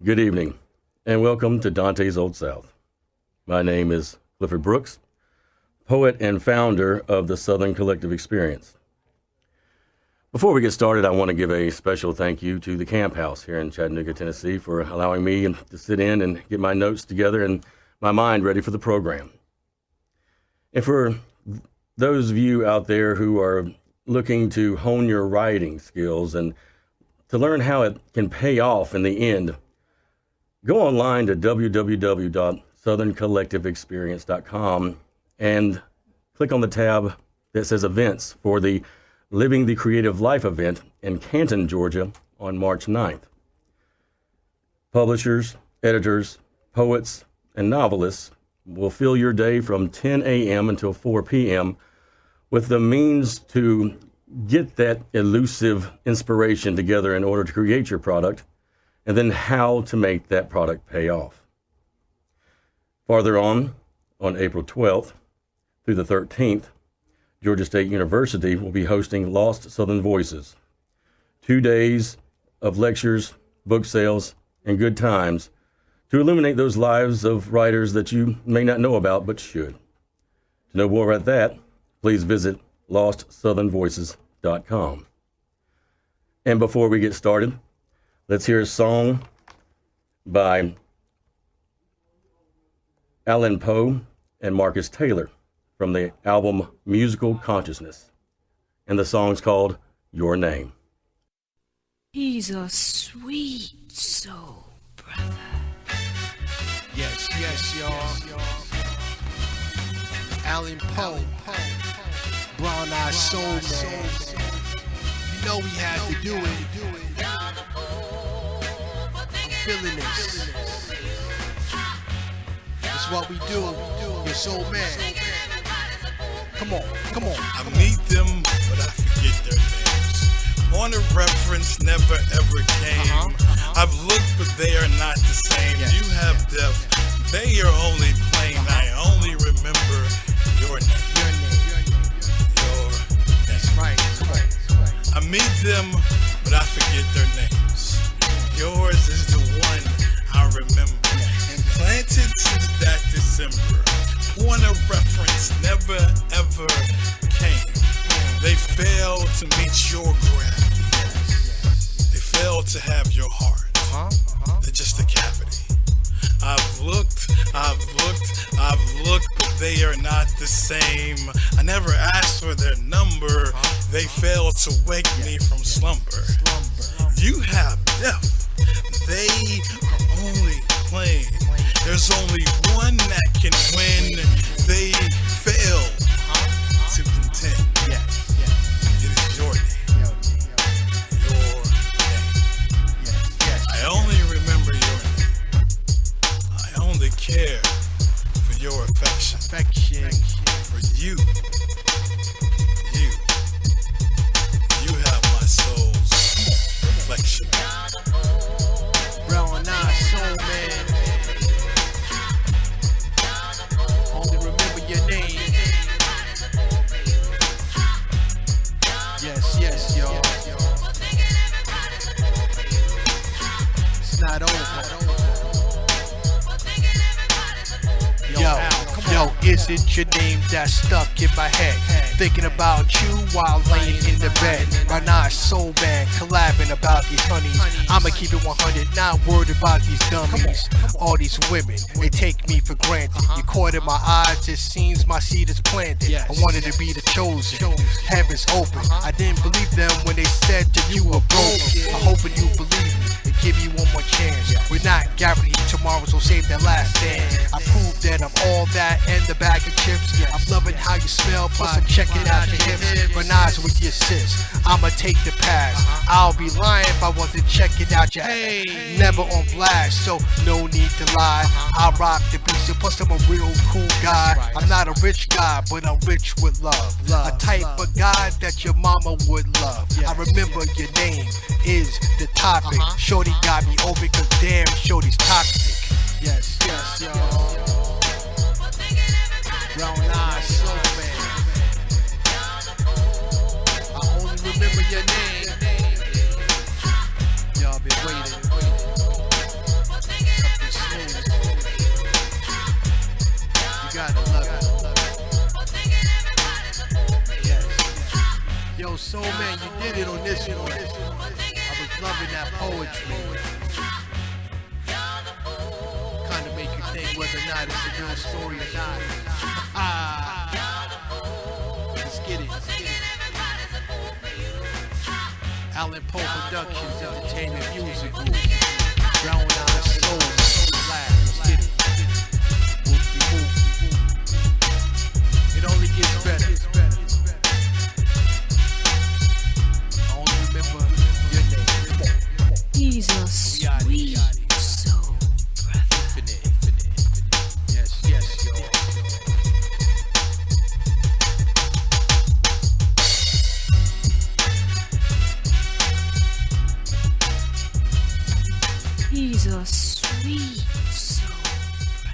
Good evening, and welcome to Dante's Old South. My name is Clifford Brooks, poet and founder of the Southern Collective Experience. Before we get started, I want to give a special thank you to the Camp House here in Chattanooga, Tennessee, for allowing me to sit in and get my notes together and my mind ready for the program. And for those of you out there who are looking to hone your writing skills and to learn how it can pay off in the end, go online to www.southerncollectiveexperience.com and click on the tab that says events for the Living the Creative Life event in Canton, Georgia on March 9th. Publishers, editors, poets, and novelists will fill your day from 10 a.m. until 4 p.m. with the means to get that elusive inspiration together in order to create your product, and then how to make that product pay off. Farther on April 12th through the 13th, Georgia State University will be hosting Lost Southern Voices, 2 days of lectures, book sales, and good times to illuminate those lives of writers that you may not know about but should. To know more about that, please visit LostSouthernVoices.com. And before we get started, let's hear a song by Allan Poe and Marcus Taylor from the album Musical Consciousness. And the song's called Your Name. He's a sweet soul, brother. Yes, y'all. Allan Poe, brown-eyed soul man. You know we had to do it. I'm feeling this. It's what we do. Your soul man. Come on. I meet them, but I forget their names. Point of reference never ever came. I've looked, but they are not the same. Yes. You have depth, they are only plain. I only remember your name. That's right. Come on. I meet them, but I forget their names. Yours is the one I remember. Implanted since that December. Point of reference never ever came. They failed to meet your gravity. They failed to have your heart. They're just a cavity. I've looked, but they are not the same. I never asked for their number. They failed to wake me from slumber. You have depth. They are only playing. There's only one that can win. They fail to contend. It is your name. Your name. I only remember your name. I only care for your affection. For you. You have my soul's reflection. Brown-eyed soul man. Only remember your name. Yes, y'all. It's not over. Yo, is it your name that's stuck in my head? Thinking about you while laying in the bed. Right now, soul man collabing about these honeys. I'ma keep it 100, not worried about these dummies. All these women, they take me for granted. You caught in my eyes, it seems my seed is planted. I wanted to be the chosen, heaven's open. I didn't believe them when they said that you were broken. I'm hoping you believe me and give you one more chance. We're not guaranteed tomorrow, so save that last stand. I proved that I'm all that and the bag of chips. I'm loving how you smell, plus I'm checking out your hips. Renage with your sis, I'ma take the pass. I'll be lying if I wasn't checking out your never on blast, so no need to lie. I rock the beast, and plus I'm a real cool guy. I'm not a rich guy, but I'm rich with love. A type of guy that your mama would love. I remember your name is the topic. Shorty got me open, cause damn, Shorty's toxic. Yes, y'all. Brown-eyed soul man. I only remember your name. Y'all been waiting. Soul Man, you did it on this one. I was loving that poetry. Kind of make you think whether or not it's a real story or not. Let's get it. Alan Poe Productions, Entertainment Music Group. Brown Eyed Soul, let's get it. Whoop-de-whoop. It only gets better. I only remember your name. Come on. He's a sweet soul brother. Infinite. Yes, yo. He's a sweet soul brother.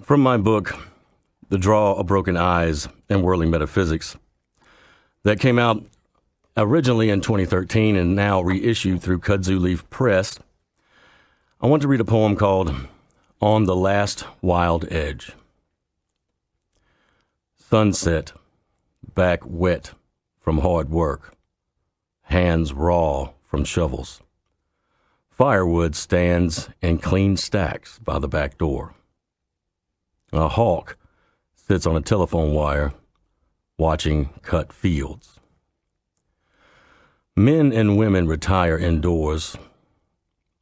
From my book, The Draw of Broken Eyes and Whirling Metaphysics, that came out originally in 2013 and now reissued through Kudzu Leaf Press, I want to read a poem called On the Last Wild Edge. Sunset, back wet from hard work, hands raw from shovels. Firewood stands in clean stacks by the back door. A hawk sits on a telephone wire watching cut fields. Men and women retire indoors.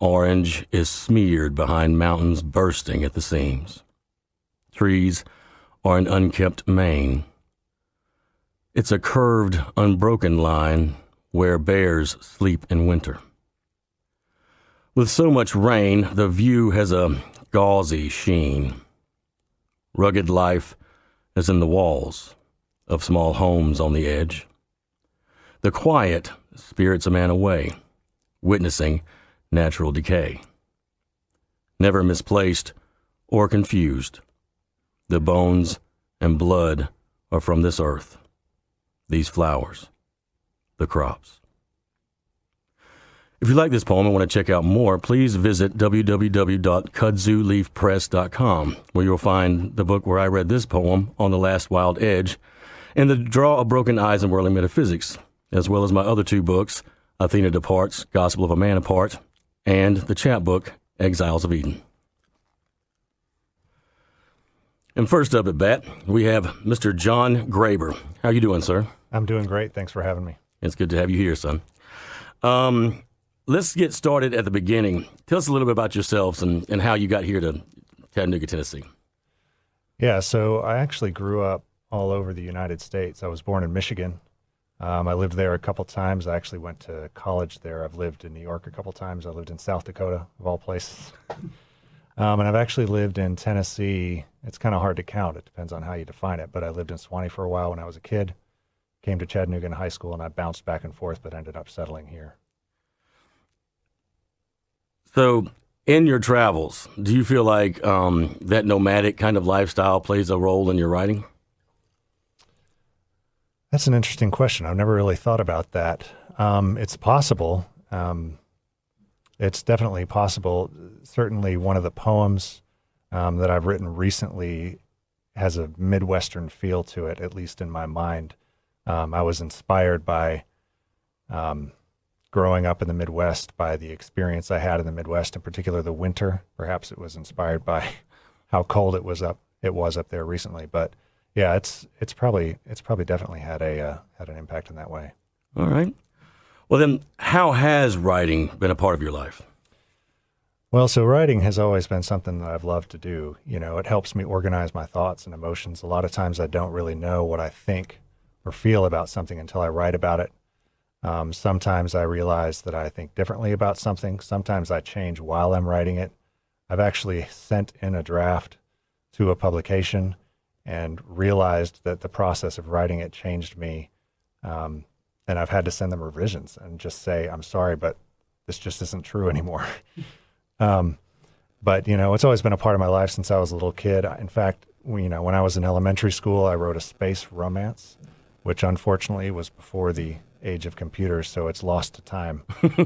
Orange is smeared behind mountains bursting at the seams. Trees are an unkempt mane. It's a curved, unbroken line where bears sleep in winter. With so much rain, the view has a gauzy sheen. Rugged life is in the walls of small homes on the edge. The quiet spirits a man away, witnessing natural decay. Never misplaced or confused, the bones and blood are from this earth, these flowers, the crops. If you like this poem and want to check out more, please visit www.kudzuleafpress.com, where you'll find the book where I read this poem, On the Last Wild Edge, and The Draw of Broken Eyes and Whirling Metaphysics, as well as my other two books, Athena Departs, Gospel of a Man Apart, and the chapbook, Exiles of Eden. And first up at bat, we have Mr. John Graber. How are you doing, sir? I'm doing great. Thanks for having me. It's good to have you here, son. Let's get started at the beginning. Tell us a little bit about yourselves and how you got here to Chattanooga, Tennessee. Yeah, so I actually grew up all over the United States. I was born in Michigan. I lived there a couple times. I actually went to college there. I've lived in New York a couple times. I lived in South Dakota, of all places. And I've actually lived in Tennessee. It's kind of hard to count. It depends on how you define it. But I lived in Swanee for a while when I was a kid, came to Chattanooga in high school, and I bounced back and forth, but ended up settling here. So in your travels, do you feel like that nomadic kind of lifestyle plays a role in your writing? That's an interesting question. I've never really thought about that. It's possible. It's definitely possible. Certainly one of the poems that I've written recently has a Midwestern feel to it, at least in my mind. I was inspired by growing up in the Midwest, by the experience I had in the Midwest, in particular the winter. Perhaps it was inspired by how cold it was up there recently. But yeah, it's probably definitely had an impact in that way. All right. Well, then, how has writing been a part of your life? Well, so writing has always been something that I've loved to do. You know, it helps me organize my thoughts and emotions. A lot of times I don't really know what I think or feel about something until I write about it. Sometimes I realize that I think differently about something. Sometimes I change while I'm writing it. I've actually sent in a draft to a publication and realized that the process of writing it changed me. And I've had to send them revisions and just say, I'm sorry, but this just isn't true anymore. But, you know, it's always been a part of my life since I was a little kid. In fact, when I was in elementary school, I wrote a space romance, which unfortunately was before the age of computers, so it's lost to time.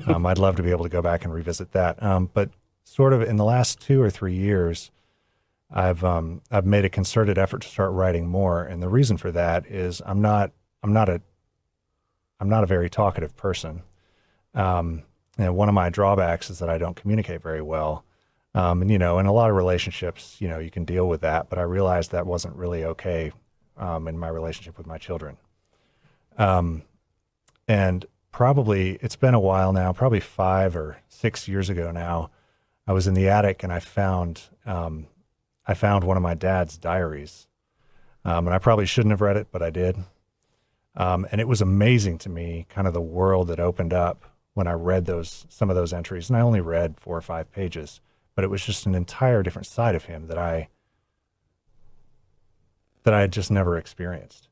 I'd love to be able to go back and revisit that. But sort of in the last 2 or 3 years, I've made a concerted effort to start writing more, and the reason for that is I'm not a very talkative person. And one of my drawbacks is that I don't communicate very well. And in a lot of relationships, you can deal with that, but I realized that wasn't really okay in my relationship with my children. And probably it's been a while now, probably 5 or 6 years ago now, I was in the attic and I found one of my dad's diaries. And I probably shouldn't have read it, but I did. And it was amazing to me, kind of the world that opened up when I read some of those entries. And I only read 4 or 5 pages, but it was just an entire different side of him that I had just never experienced.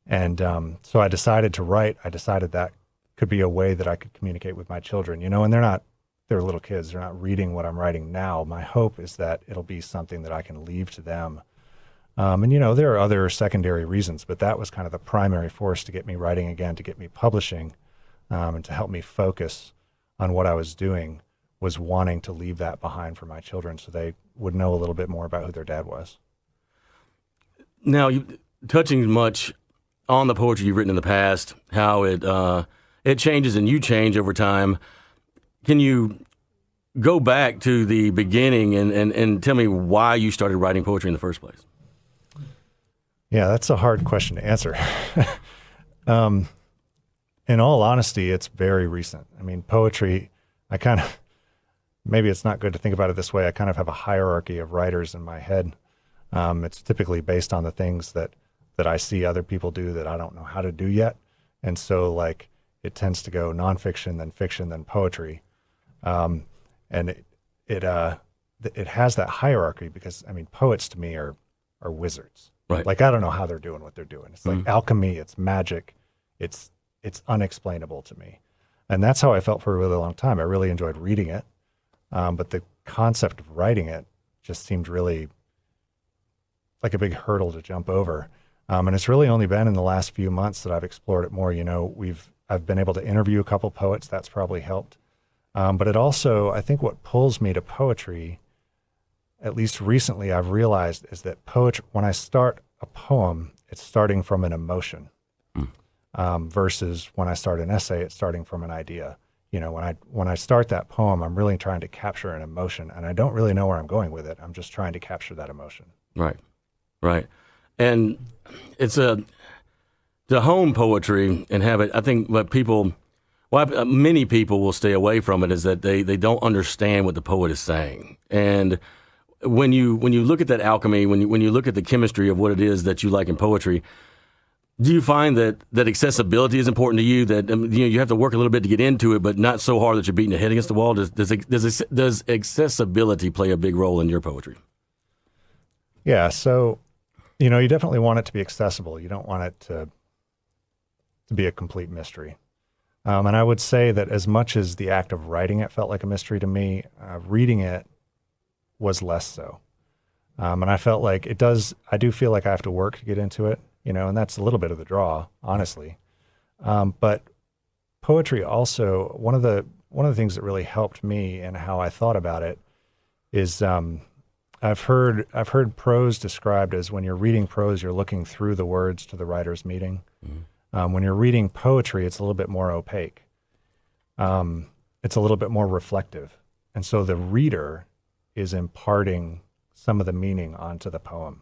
And so I decided to write. I decided that could be a way that I could communicate with my children, and they're little kids. They're not reading what I'm writing now. My hope is that it'll be something that I can leave to them. And there are other secondary reasons, but that was kind of the primary force to get me writing again, to get me publishing, and to help me focus on what I was doing, was wanting to leave that behind for my children so they would know a little bit more about who their dad was. Now, touching much on the poetry you've written in the past, how it changes and you change over time. Can you go back to the beginning and tell me why you started writing poetry in the first place? Yeah, that's a hard question to answer. In all honesty, it's very recent. I mean, poetry, maybe it's not good to think about it this way. I kind of have a hierarchy of writers in my head. It's typically based on the things that I see other people do that I don't know how to do yet. And so it tends to go nonfiction, then fiction, then poetry. And it has that hierarchy because, poets to me are wizards. Right. I don't know how they're doing what they're doing. It's like alchemy, it's magic, it's unexplainable to me. And that's how I felt for a really long time. I really enjoyed reading it. But the concept of writing it just seemed really like a big hurdle to jump over. And it's really only been in the last few months that I've explored it more. I've been able to interview a couple poets. That's probably helped. But it also, I think what pulls me to poetry, at least recently I've realized, is that poetry, when I start a poem, it's starting from an emotion. Versus when I start an essay, it's starting from an idea. When I start that poem, I'm really trying to capture an emotion, and I don't really know where I'm going with it. I'm just trying to capture that emotion. Right. And it's to hone poetry and have it, I think many people will stay away from it is that they don't understand what the poet is saying. And when you look at that alchemy, when you look at the chemistry of what it is that you like in poetry, do you find that accessibility is important to you, that you have to work a little bit to get into it, but not so hard that you're beating your head against the wall? Does accessibility play a big role in your poetry? Yeah, so you definitely want it to be accessible. You don't want it to be a complete mystery. And I would say that as much as the act of writing it felt like a mystery to me, reading it was less so. And I felt like I do feel like I have to work to get into it, and that's a little bit of the draw, honestly. But poetry also, one of the things that really helped me and how I thought about it is I've heard prose described as when you're reading prose, you're looking through the words to the writer's meaning. When you're reading poetry, it's a little bit more opaque. It's a little bit more reflective. And so the reader is imparting some of the meaning onto the poem.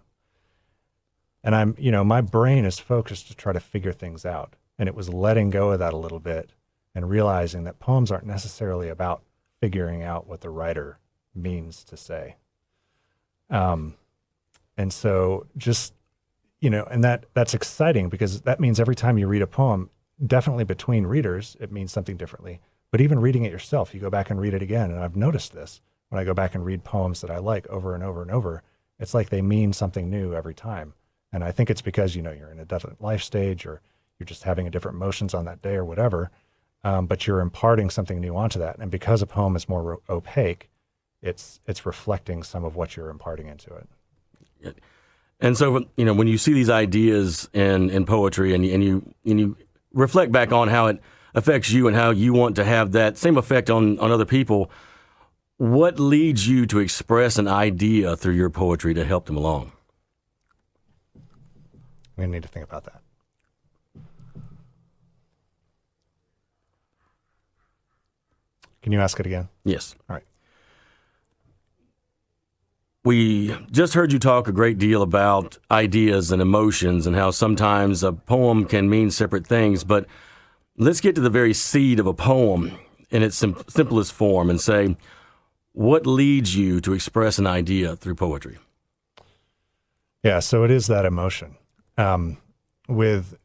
And my brain is focused to try to figure things out. And it was letting go of that a little bit and realizing that poems aren't necessarily about figuring out what the writer means to say. And so just, and that's exciting because that means every time you read a poem, definitely between readers, it means something differently. But even reading it yourself, you go back and read it again. And I've noticed this when I go back and read poems that I like over and over and over, it's like they mean something new every time. And I think it's because, you're in a different life stage or you're just having different emotions on that day or whatever. But you're imparting something new onto that. And because a poem is more opaque, it's reflecting some of what you're imparting into it. And so, when you see these ideas in poetry and you reflect back on how it affects you and how you want to have that same effect on other people, What leads you to express an idea through your poetry to help them along? We need to think about that. Can you ask it again? Yes. All right. We just heard you talk a great deal about ideas and emotions and how sometimes a poem can mean separate things, but let's get to the very seed of a poem in its simplest form and say, what leads you to express an idea through poetry? Yeah, so it is that emotion. With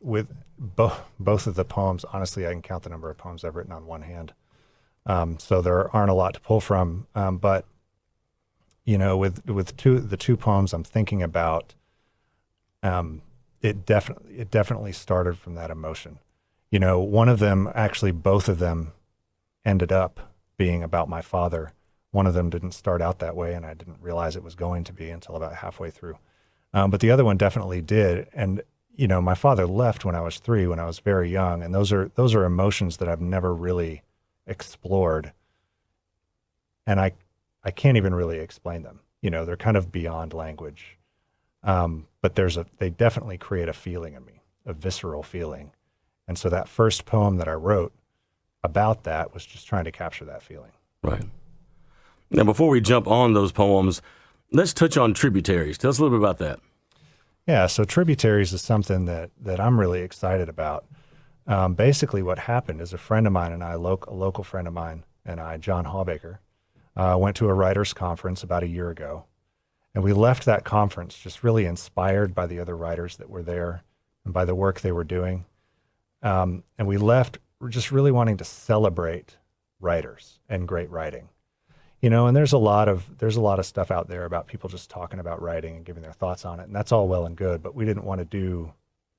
both of the poems, honestly, I can count the number of poems I've written on one hand. So there aren't a lot to pull from. But you know, with the two poems I'm thinking about, it definitely started from that emotion. You know, one of them, actually both of them ended up being about my father. One of them didn't start out that way, and I didn't realize it was going to be until about halfway through. But the other one definitely did. And, you know, my father left when I was 3, when I was very young. And those are emotions that I've never really explored. And I can't even really explain them. You know, they're kind of beyond language. But they definitely create a feeling in me, a visceral feeling. And so that first poem that I wrote about that was just trying to capture that feeling. Right. Now, before we jump on those poems, let's touch on tributaries. Tell us a little bit about that. Yeah, so tributaries is something that I'm really excited about. Basically what happened is a friend of mine and I, a local friend of mine and I, John Hawbaker, went to a writers' conference about a year ago. And we left that conference just really inspired by the other writers that were there and by the work they were doing. And we left just really wanting to celebrate writers and great writing. You know, and there's a lot of stuff out there about people just talking about writing and giving their thoughts on it, and that's all well and good, but we didn't want to do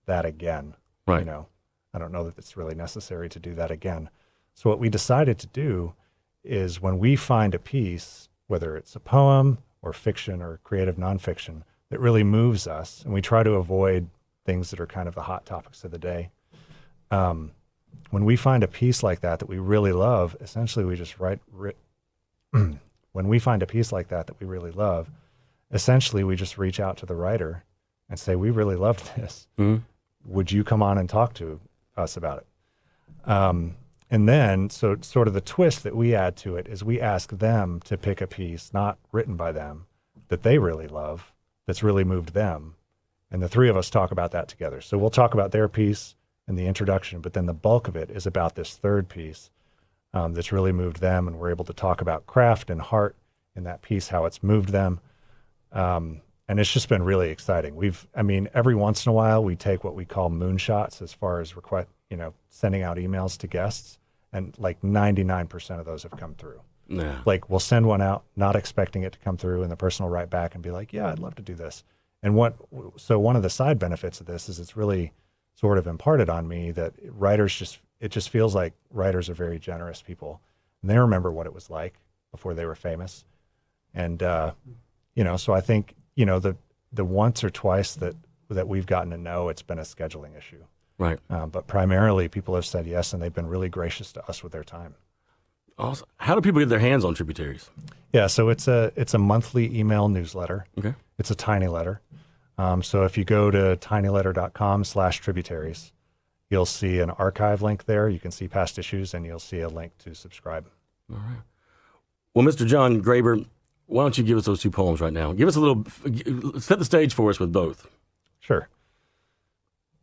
that again. Right. You know, I don't know that it's really necessary to do that again. So what we decided to do is when we find a piece, whether it's a poem or fiction or creative nonfiction, that really moves us, and we try to avoid things that are kind of the hot topics of the day. When we find a piece like that we really love, essentially we just when we find a piece like that we really love, essentially we just reach out to the writer and say, we really loved this. Mm-hmm. Would you come on and talk to us about it? And then, so sort of the twist that we add to it is we ask them to pick a piece not written by them that they really love, that's really moved them. And the three of us talk about that together. So we'll talk about their piece in the introduction, but then the bulk of it is about this third piece that's really moved them, and we're able to talk about craft and heart in that piece, how it's moved them. And it's just been really exciting. Every once in a while we take what we call moonshots as far as sending out emails to guests, and like 99% of those have come through. Yeah. Like we'll send one out, not expecting it to come through, and the person will write back and be like, yeah, I'd love to do this. And so one of the side benefits of this is it's really sort of imparted on me that it just feels like writers are very generous people, and they remember what it was like before they were famous. And, so I think, the once or twice that we've gotten to know, it's been a scheduling issue. Right. But primarily people have said yes, and they've been really gracious to us with their time. Awesome. How do people get their hands on tributaries? Yeah. So it's a monthly email newsletter. Okay. It's a tiny letter. So if you go to tinyletter.com/tributaries, you'll see an archive link there. You can see past issues, and you'll see a link to subscribe. All right. Well, Mr. John Graber, why don't you give us those two poems right now? Give us set the stage for us with both. Sure.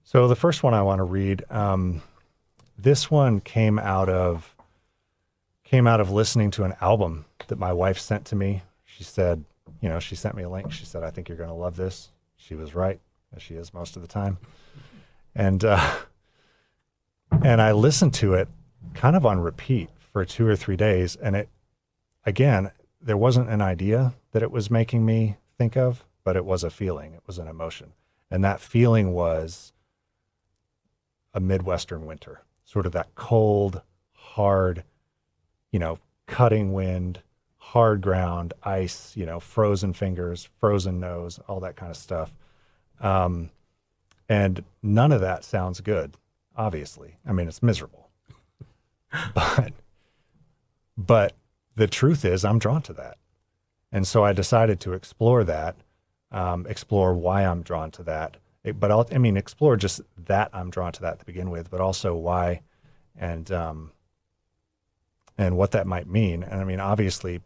So the first one I want to read, this one came out of listening to an album that my wife sent to me. She said, she sent me a link. She said, I think you're going to love this. She was right, as she is most of the time. And I listened to it kind of on repeat for 2 or 3 days. And there wasn't an idea that it was making me think of, but it was a feeling. It was an emotion. And that feeling was a Midwestern winter, sort of that cold, hard, cutting wind, hard ground, ice, frozen fingers, frozen nose, all that kind of stuff. And none of that sounds good, obviously. It's miserable. But the truth is I'm drawn to that. And so I decided to explore that, explore why I'm drawn to that. Explore just that I'm drawn to that to begin with, but also why and what that might mean. And I mean, obviously,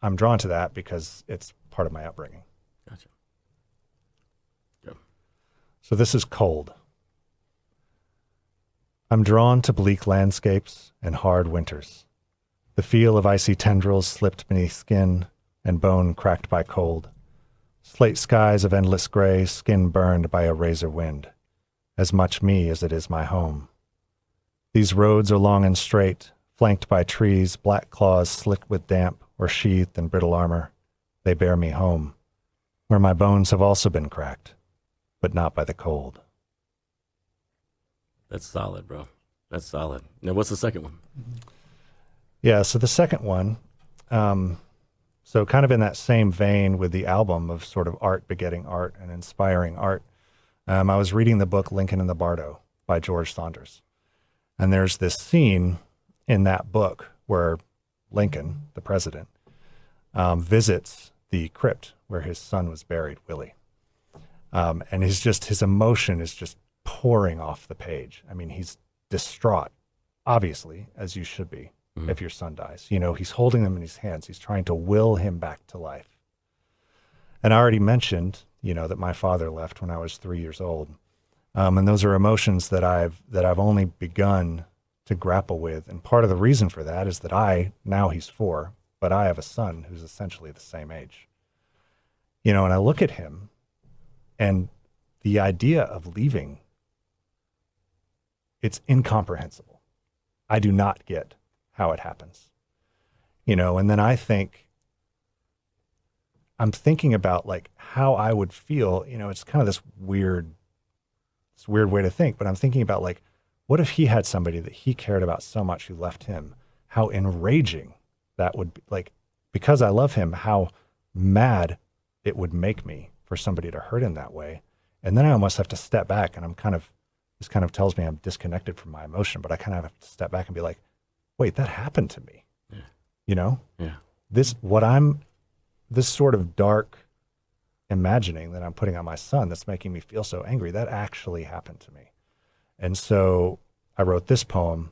I'm drawn to that because it's part of my upbringing. Gotcha. Yep. So this is cold. I'm drawn to bleak landscapes and hard winters. The feel of icy tendrils slipped beneath skin and bone cracked by cold. Slate skies of endless gray, skin burned by a razor wind. As much me as it is my home. These roads are long and straight, flanked by trees, black claws slicked with damp or sheathed in brittle armor. They bear me home, where my bones have also been cracked, but not by the cold. That's solid, bro. That's solid. Now, what's the second one? Yeah, so the second one, so kind of in that same vein with the album of sort of art begetting art and inspiring art, I was reading the book Lincoln and the Bardo by George Saunders. And there's this scene in that book where Lincoln, the president, visits the crypt where his son was buried, Willie. And his emotion is just pouring off the page. I mean, he's distraught, obviously, as you should be if your son dies. You know, he's holding them in his hands. He's trying to will him back to life. And I already mentioned, you know, that my father left when I was 3 years old. And those are emotions that I've only begun to grapple with. And part of the reason for that is that now he's 4, but I have a son who's essentially the same age. You know, and I look at him and the idea of leaving, it's incomprehensible. I do not get how it happens. You know, and then I'm thinking about like how I would feel, you know, it's kind of this weird way to think, but I'm thinking about like, what if he had somebody that he cared about so much who left him? How enraging that would be. Like, because I love him, how mad it would make me for somebody to hurt him that way. And then I almost have to step back, and this kind of tells me I'm disconnected from my emotion, but I kind of have to step back and be like, wait, that happened to me. Yeah. You know? Yeah. This sort of dark imagining that I'm putting on my son that's making me feel so angry, that actually happened to me. And so I wrote this poem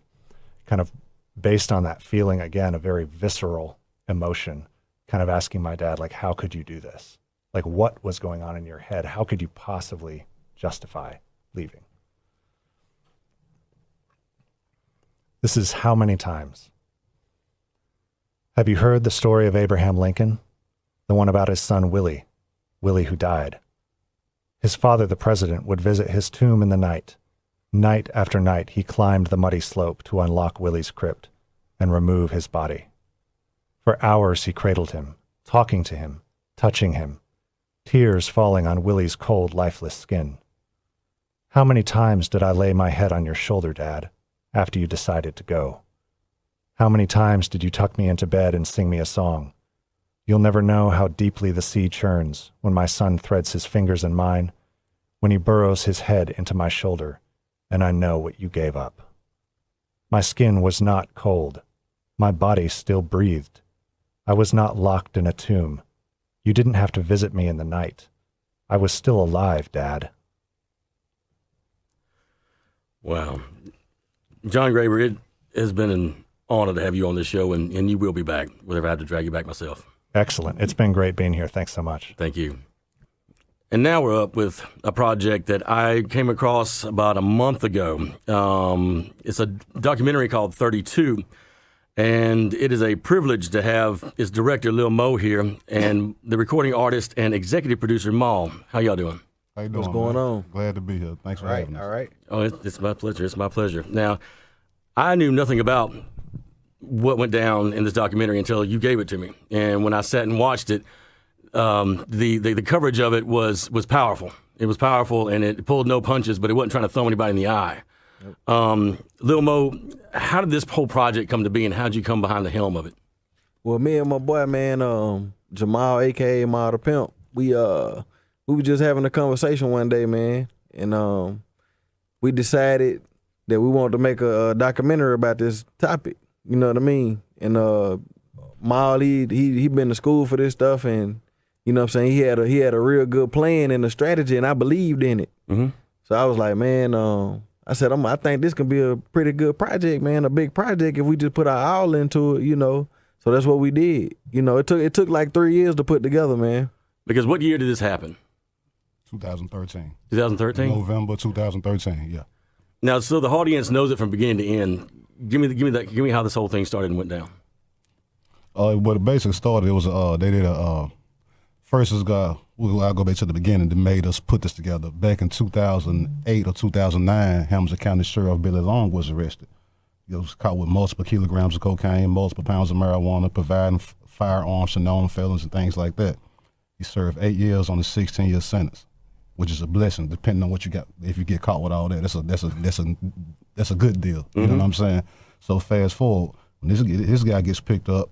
kind of based on that feeling, again, a very visceral emotion, kind of asking my dad, like, how could you do this? Like, what was going on in your head? How could you possibly justify leaving? This is How Many Times. Have you heard the story of Abraham Lincoln? The one about his son Willie who died. His father, the president, would visit his tomb in the night. Night after night, he climbed the muddy slope to unlock Willie's crypt and remove his body. For hours he cradled him, talking to him, touching him, tears falling on Willie's cold, lifeless skin. How many times did I lay my head on your shoulder, Dad, after you decided to go? How many times did you tuck me into bed and sing me a song? You'll never know how deeply the sea churns when my son threads his fingers in mine, when he burrows his head into my shoulder, and I know what you gave up. My skin was not cold. My body still breathed. I was not locked in a tomb. You didn't have to visit me in the night. I was still alive, Dad. Wow. John Graber, it has been an honor to have you on this show, and you will be back, whether I have to drag you back myself. Excellent. It's been great being here. Thanks so much. Thank you. And now we're up with a project that I came across about a month ago. It's a documentary called 32, and it is a privilege to have its director, Lil Mo, here, and the recording artist and executive producer, Maul. How y'all doing? How you doing? What's going on? Glad to be here. Thanks for having us. All right. Oh, it's my pleasure. It's my pleasure. Now, I knew nothing about what went down in this documentary until you gave it to me. And when I sat and watched it, the coverage of it was powerful. It was powerful, and it pulled no punches, but it wasn't trying to throw anybody in the eye. Yep. Lil Mo, how did this whole project come to be, and how did you come behind the helm of it? Well, me and my boy, man, Jamal, a.k.a. Ma the Pimp, we were just having a conversation one day, man, and we decided that we wanted to make a documentary about this topic. You know what I mean? And Maul, he been to school for this stuff, and you know what I'm saying, he had a real good plan and a strategy, and I believed in it. Mm-hmm. So I was like, man, I said, I think this can be a pretty good project, man, a big project if we just put our all into it, you know. So that's what we did. You know, it took like 3 years to put together, man. Because what year did this happen? 2013. 2013? November 2013, yeah. Now, so the audience knows it from beginning to end. Give me how this whole thing started and went down. Well, it basically started, it was, they did first is I'll go back to the beginning that made us put this together. Back in 2008 or 2009, Hamilton County Sheriff Billy Long was arrested. He was caught with multiple kilograms of cocaine, multiple pounds of marijuana, providing firearms to known felons and things like that. He served 8 years on a 16-year sentence, which is a blessing, depending on what you got. If you get caught with all that, that's a good deal. You know what I'm saying? So fast forward, when this guy gets picked up,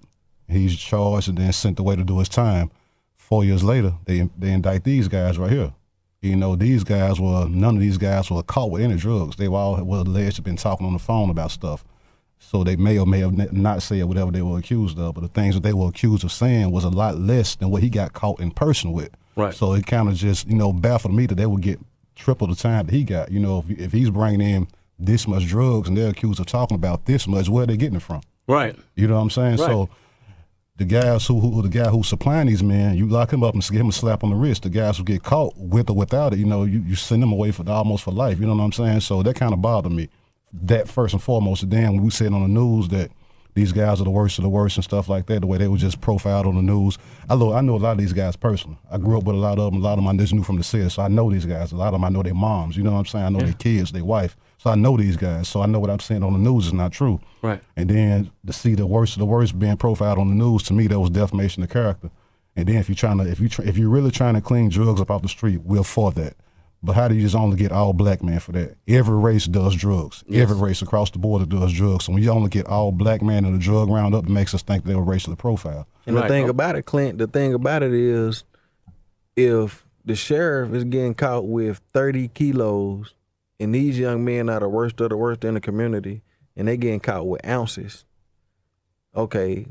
he's charged and then sent away to do his time. 4 years later, they indict these guys right here. You know, none of these guys were caught with any drugs. They were all alleged to have been talking on the phone about stuff. So they may or may have not said whatever they were accused of, but the things that they were accused of saying was a lot less than what he got caught in person with. Right. So it kind of just, baffled me that they would get triple the time that he got. You know, if he's bringing in this much drugs and they're accused of talking about this much, where are they getting it from? Right. You know what I'm saying? Right. So the guys the guy who's supplying these men, you lock him up and give him a slap on the wrist. The guys who get caught with or without it, you send them away almost for life. You know what I'm saying? So that kind of bothered me. That first and foremost. And then when we said on the news that these guys are the worst of the worst and stuff like that, the way they were just profiled on the news. I know a lot of these guys personally. I grew up with a lot of them. A lot of them I just knew from the city, so I know these guys. A lot of them I know their moms. You know what I'm saying? I know their kids, their wife. So I know these guys. So I know what I'm saying on the news is not true. Right. And then to see the worst of the worst being profiled on the news, to me that was defamation of character. And then if you're really trying to clean drugs up off the street, we're for that. But how do you just only get all black men for that? Every race does drugs. Yes. Every race across the border does drugs. So when you only get all black men in a drug roundup, it makes us think they were racially profiled. And the thing about it, Clint, is if the sheriff is getting caught with 30 kilos and these young men are the worst of the worst in the community and they getting caught with ounces, okay,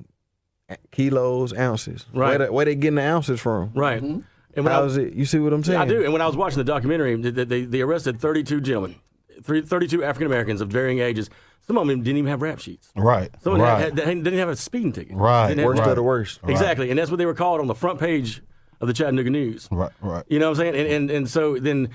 kilos, ounces. Right. Where they getting the ounces from? Right. Mm-hmm. And how's it? You see what I'm saying? Yeah, I do. And when I was watching the documentary, they arrested 32 gentlemen, 32 African Americans of varying ages. Some of them didn't even have rap sheets. Right. Some of right. them didn't have a speeding ticket. Right. Worst of the worst. Exactly. Right. And that's what they were called on the front page of the Chattanooga News. Right. Right. You know what I'm saying? And so then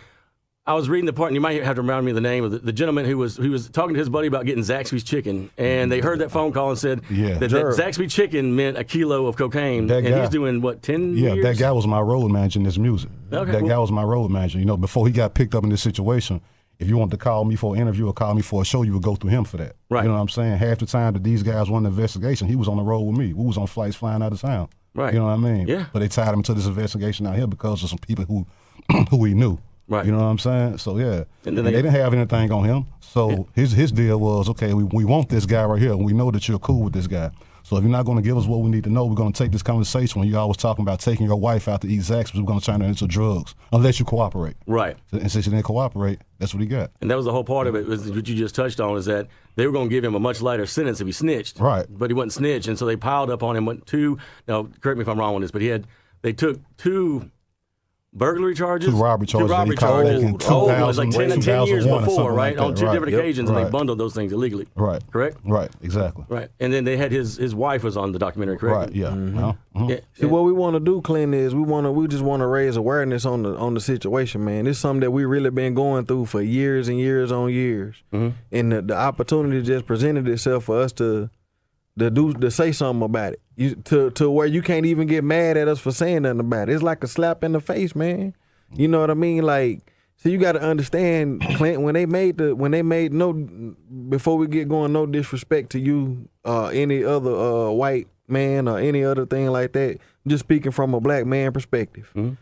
I was reading the part, and you might have to remind me of the name of the gentleman who was talking to his buddy about getting Zaxby's chicken, and they heard that phone call and said that Zaxby chicken meant a kilo of cocaine, and he's doing, 10 years? Yeah, that guy was my road manager in this music. Okay, that guy was my road manager. You know, before he got picked up in this situation, if you wanted to call me for an interview or call me for a show, you would go through him for that. Right. You know what I'm saying? Half the time that these guys won the investigation, he was on the road with me. We was on flights flying out of town. Right. You know what I mean? Yeah. But they tied him to this investigation out here because of some people who he knew. Right. You know what I'm saying? So, yeah. And they didn't have anything on him. So his deal was, okay, we want this guy right here, and we know that you're cool with this guy. So if you're not going to give us what we need to know, we're going to take this conversation when you always talking about taking your wife out to eat Zaxby's, we're going to turn it into drugs, unless you cooperate. Right. And since you didn't cooperate, that's what he got. And that was the whole part of it, was what you just touched on, is that they were going to give him a much lighter sentence if he snitched. Right. But he wasn't snitch, and so they piled up on him. Now, correct me if I'm wrong on this, but they took two burglary charges? Two robbery charges. Two robbery charges. In It was like 10 years before, right? On two different occasions, and they bundled those things illegally. Right. Correct? Right, exactly. Right. And then they had his wife was on the documentary, correct? Right, yeah. Mm-hmm. See, what we want to do, Clint, is we just want to raise awareness on the situation, man. It's something that we really been going through for years and years on years. Mm-hmm. And the opportunity just presented itself for us to say something about it. To where you can't even get mad at us for saying nothing about it. It's like a slap in the face, man. You know what I mean? Like, so you got to understand, Clint, before we get going, no disrespect to you, any other white man or any other thing like that. Just speaking from a black man perspective. Mm-hmm.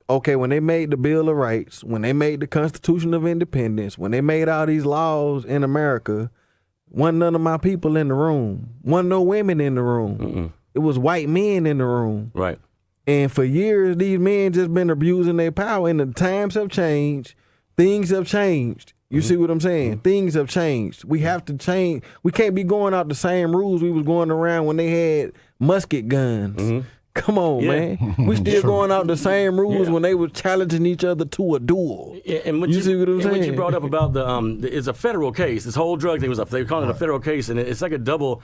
Okay, when they made the Bill of Rights, when they made the Constitution of Independence, when they made all these laws in America, wasn't none of my people in the room. Wasn't no women in the room. Mm-mm. It was white men in the room. Right. And for years, these men just been abusing their power, and the times have changed. Things have changed. You see what I'm saying? Things have changed. We have to change. We can't be going out the same rules we was going around when they had musket guns. Come on, man. We still going out the same rules when they were challenging each other to a duel. Yeah, and what you see what I'm saying? What you brought up about it's a federal case. This whole drug thing was up. They call it a federal case, and it's like a double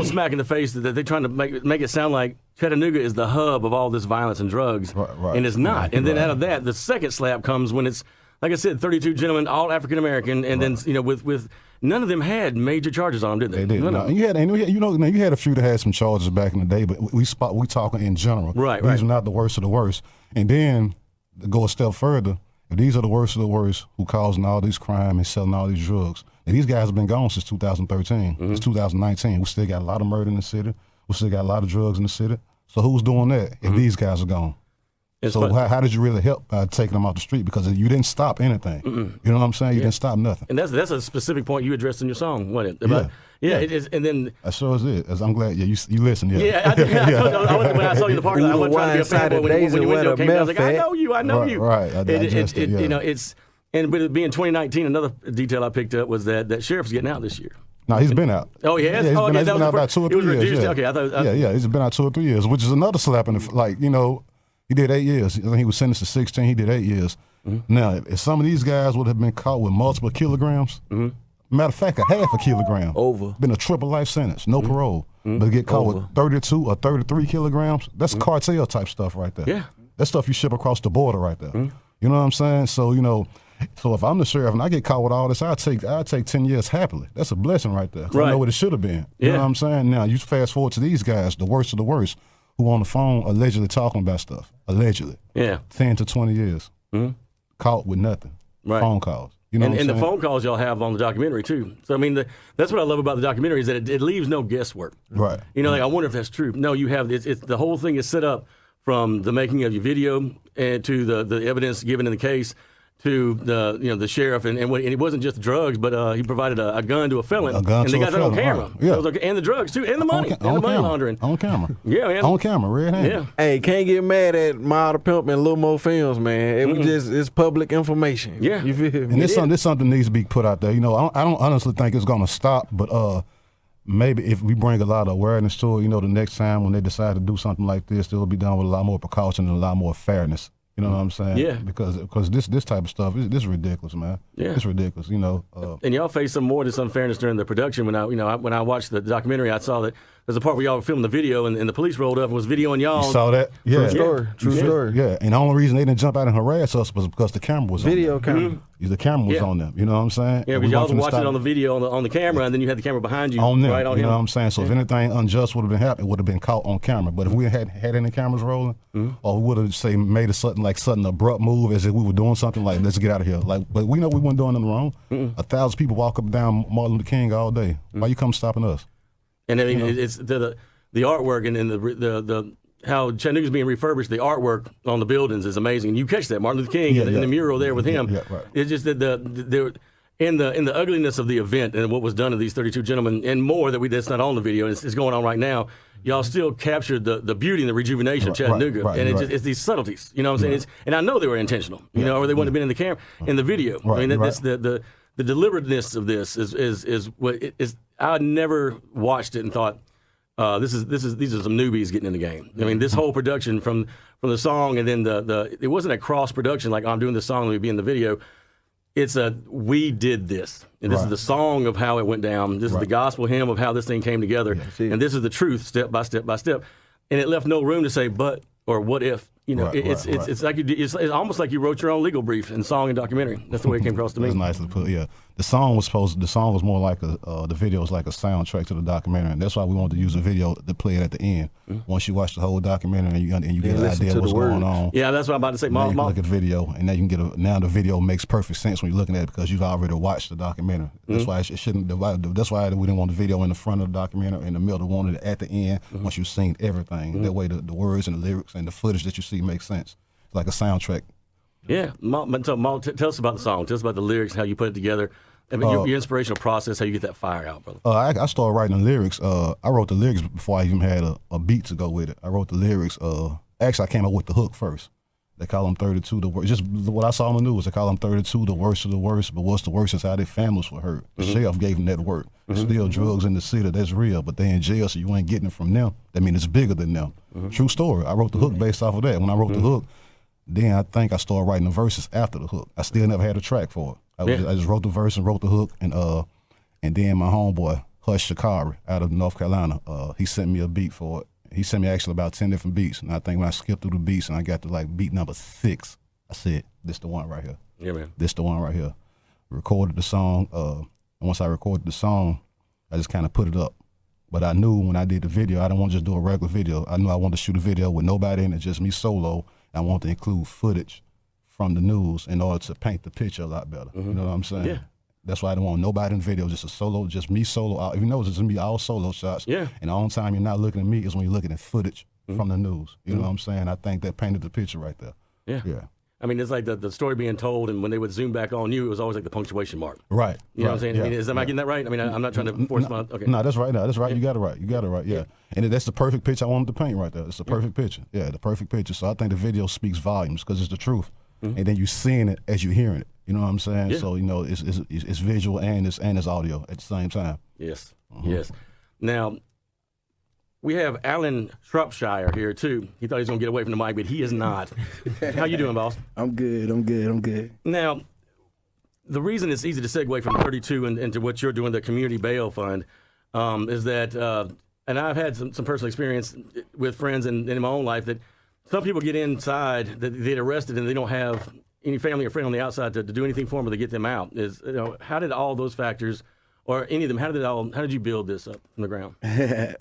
smack in the face that they're trying to make it sound like Chattanooga is the hub of all this violence and drugs, and it's not. And then out of that, the second slap comes when it's, like I said, 32 gentlemen, all African American, and then with none of them had major charges on them, did they? They did. No, you had a few that had some charges back in the day, but we talking in general. Right. These are not the worst of the worst. And then to go a step further, if these are the worst of the worst who causing all these crime and selling all these drugs, and these guys have been gone since 2013. It's 2019. We still got a lot of murder in the city. We still got a lot of drugs in the city. So who's doing that if these guys are gone? So how did you really help by taking them off the street? Because you didn't stop anything. You know what I'm saying? You didn't stop nothing. And that's a specific point you addressed in your song, wasn't it? It is. And then that sure is it. I'm glad. Yeah, you listen. Yeah. When I saw you in the parking lot, I wasn't trying to be a fanboy. When your window came down, I was like, I know you. Right. And with it being 2019, another detail I picked up was that sheriff's getting out this year. No, he's been out. Oh, he has? Yeah, he's been out about 2 or 3 years. Yeah. Okay, I thought. He's been out 2 or 3 years, which is another slap in the he did 8 years. I think he was sentenced to 16. He did 8 years. Now, if some of these guys would have been caught with multiple kilograms, matter of fact, a half a kilogram, been a triple life sentence, no parole. But get caught with 32 or 33 kilograms, that's cartel type stuff right there. Yeah. That's stuff you ship across the border right there. You know what I'm saying? So, so if I'm the sheriff and I get caught with all this, I'll take 10 years happily. That's a blessing right there. I know what it should have been. You know what I'm saying? Now, you fast forward to these guys, the worst of the worst, who on the phone allegedly talking about stuff. Allegedly. Yeah. 10 to 20 years. Caught with nothing. Right. Phone calls. You know and the phone calls y'all have on the documentary, too. So, I mean, that's what I love about the documentary is that it leaves no guesswork. Right. I wonder if that's true. No, you have, the whole thing is set up from the making of your video and to the evidence given in the case to the sheriff, and it wasn't just drugs, but he provided a gun to a felon. A gun and to they got that on camera. Right. Yeah. And the drugs, too, and the money. And the money laundering. On camera. Yeah, man. On camera, red-handed. Yeah. Hey, can't get mad at Mild to Pimp and Lil Mo Films, man. It's public information. Yeah. You feel me? And this something needs to be put out there. I don't honestly think it's going to stop, but maybe if we bring a lot of awareness to it, the next time when they decide to do something like this, it'll be done with a lot more precaution and a lot more fairness. You know what I'm saying? Yeah. Because this type of stuff, this is ridiculous, man. Yeah. It's ridiculous. And y'all faced some more of this unfairness during the production. When I watched the documentary, I saw that there's a part where y'all were filming the video, and the police rolled up and was videoing y'all. You saw that? Yeah. True story. Yeah. And the only reason they didn't jump out and harass us was because the camera was video on them. camera. The camera was on them. You know what I'm saying? Yeah, because y'all was watching it on the video on the camera, and then you had the camera behind you. On them. Right on you him. know what I'm saying? So if anything unjust would have been happening, it would have been caught on camera. But if we had any cameras rolling, or we would have made a sudden abrupt move as if we were doing something like, let's get out of here. But we know we weren't doing nothing wrong. 1,000 people walk up and down Martin Luther King all day. Why you come stopping us? And I mean, it's the artwork and the how Chattanooga's being refurbished. The artwork on the buildings is amazing. And you catch that Martin Luther King in the mural there with him. Yeah, right. It's just that in the ugliness of the event and what was done to these 32 gentlemen and more that's not on the video. It's going on right now. Y'all still captured the beauty and the rejuvenation of Chattanooga, and it's these subtleties. You know what I'm saying? And I know they were intentional. Or they wouldn't have been in the camera in the video. Right, I mean, the deliberateness of this is what it is. I never watched it and thought, these are some newbies getting in the game. I mean, this whole production from the song, and then it wasn't a cross production like I'm doing this song, let me be in the video. It's we did this, and this is the song of how it went down. This is the gospel hymn of how this thing came together, and this is the truth, step by step by step. And it left no room to say but or what if. It's like it's almost like you wrote your own legal brief in song and documentary. That's the way it came across to me. That's nicely put. Yeah, the song was more like the video was like a soundtrack to the documentary, and that's why we wanted to use the video to play it at the end. Once you watch the whole documentary and you get an idea of what's going on. Yeah, that's what I'm about to say. Now you can look at the video, and now you can get now the video makes perfect sense when you're looking at it because you've already watched the documentary. That's why it shouldn't. That's why we didn't want the video in the front of the documentary, in the middle. We wanted it at the end once you've seen everything. That way, the words and the lyrics and the footage that you see makes sense. Like a soundtrack. Yeah. Tell us about the song. Tell us about the lyrics, how you put it together. I mean, your inspirational process, how you get that fire out, brother. I started writing the lyrics. I wrote the lyrics before I even had a beat to go with it. I wrote the lyrics. Actually, I came up with the hook first. They call them 32 the worst. Just what I saw on the news, they call them 32 the worst of the worst. But what's the worst is how their families were hurt. The sheriff gave them that work. Still drugs in the city, that's real. But they in jail, so you ain't getting it from them. That means it's bigger than them. True story. I wrote the hook based off of that. When I wrote the hook, then I think I started writing the verses after the hook. I still never had a track for it. I just wrote the verse and wrote the hook, and then my homeboy Hush Shakari out of North Carolina, he sent me a beat for it. He sent me actually about 10 different beats, and I think when I skipped through the beats and I got to like beat number 6, I said, "This the one right here." Yeah, man. This the one right here. Recorded the song. And once I recorded the song, I just kind of put it up. But I knew when I did the video, I didn't want to just do a regular video. I knew I wanted to shoot a video with nobody in it, just me solo. I wanted to include footage from the news in order to paint the picture a lot better. You know what I'm saying? Yeah. That's why I didn't want nobody in the video, just a solo, just me solo. Even though it's just me, all solo shots. Yeah. And the only time you're not looking at me is when you're looking at footage from the news. You know what I'm saying? I think that painted the picture right there. Yeah. Yeah. I mean, it's like the story being told, and when they would zoom back on you, it was always like the punctuation mark. Right. You know what I'm saying? Yeah. I mean, am I getting that right? I mean, I'm not trying to force my. Okay. No, that's right. No, that's right. You got it right. You got it right. Yeah. And that's the perfect picture I wanted to paint right there. It's the perfect picture. Yeah, the perfect picture. So I think the video speaks volumes because it's the truth. And then you're seeing it as you're hearing it. You know what I'm saying? Yeah. So, you know, it's visual and it's audio at the same time. Yes. Yes. Now, we have Alan Shropshire here, too. He thought he was going to get away from the mic, but he is not. How you doing, boss? I'm good. Now, the reason it's easy to segue from 32 into what you're doing, the Community Bail Fund, is that, and I've had some personal experience with friends and in my own life, that some people get inside, that they get arrested, and they don't have any family or friend on the outside to do anything for them or to get them out. How did all those factors, or any of them, how did you build this up from the ground?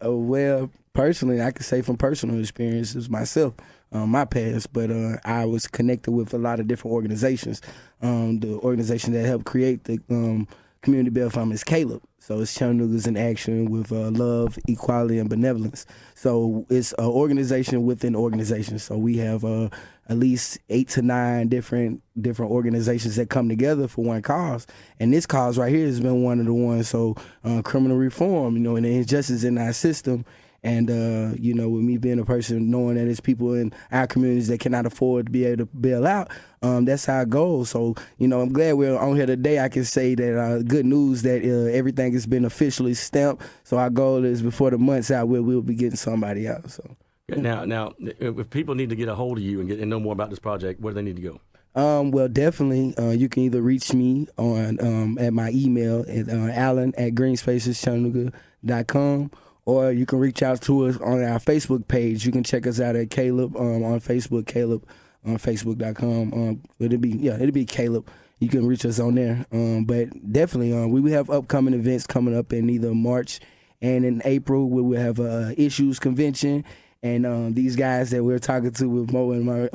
Well, personally, I could say from personal experiences myself, my past, but I was connected with a lot of different organizations. The organization that helped create the Community Bail Fund is Caleb. So it's Chattanooga's in action with love, equality, and benevolence. So it's an organization within organizations. So we have at least 8 to 9 different organizations that come together for one cause. And this cause right here has been one of the ones. So criminal reform, and the injustice in our system. And, with me being a person, knowing that there's people in our communities that cannot afford to be able to bail out, that's our goal. So, I'm glad we're on here today. I can say that good news that everything has been officially stamped. So our goal is before the month's out, we'll be getting somebody out. So Now, if people need to get a hold of you and know more about this project, where do they need to go? Well, definitely, you can either reach me on at my email at allen@greenspaceschattanooga.com. Or you can reach out to us on our Facebook page. You can check us out at Caleb on Facebook, Caleb on Facebook.com. It'll be Caleb. You can reach us on there. But definitely, we will have upcoming events coming up in either March and in April. We will have a issues convention, and these guys that we're talking to with Mo and my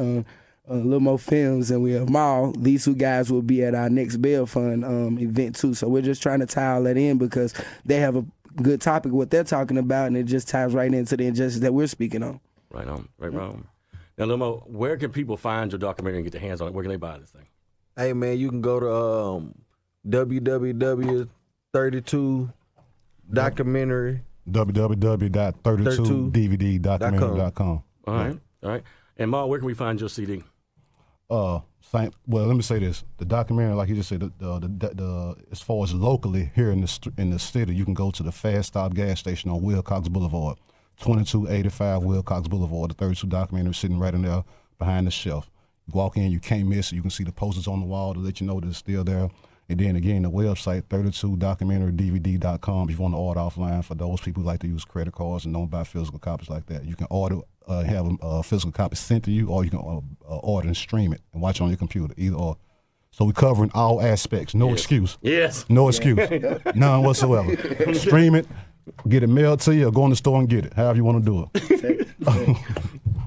Little Mo Films, and we have Maul. These 2 guys will be at our next bail fund event too. So we're just trying to tie all that in because they have a good topic what they're talking about, and it just ties right into the injustice that we're speaking on. Right on. Now, Lil Mo, where can people find your documentary and get their hands on it? Where can they buy this thing? Hey man, you can go to www.32documentary www.32dvddocumentary.com. All right. And Ma, where can we find your CD? Well, let me say this: the documentary, like you just said, as far as locally here in the city, you can go to the Fast Stop gas station on Wilcox Boulevard, 2285 Wilcox Boulevard. The 32 documentary sitting right in there behind the shelf. You walk in, you can't miss it. You can see the posters on the wall to let you know that it's still there. And then again, the website 32documentaryDVD.com. If you want to order offline, for those people who like to use credit cards and don't buy physical copies like that, you can order. Have a physical copy sent to you, or you can order and stream it and watch it on your computer, either or. So we're covering all aspects. No excuse. Yes. No excuse. None whatsoever. Stream it, get it mailed to you, or go in the store and get it, however you want to do it.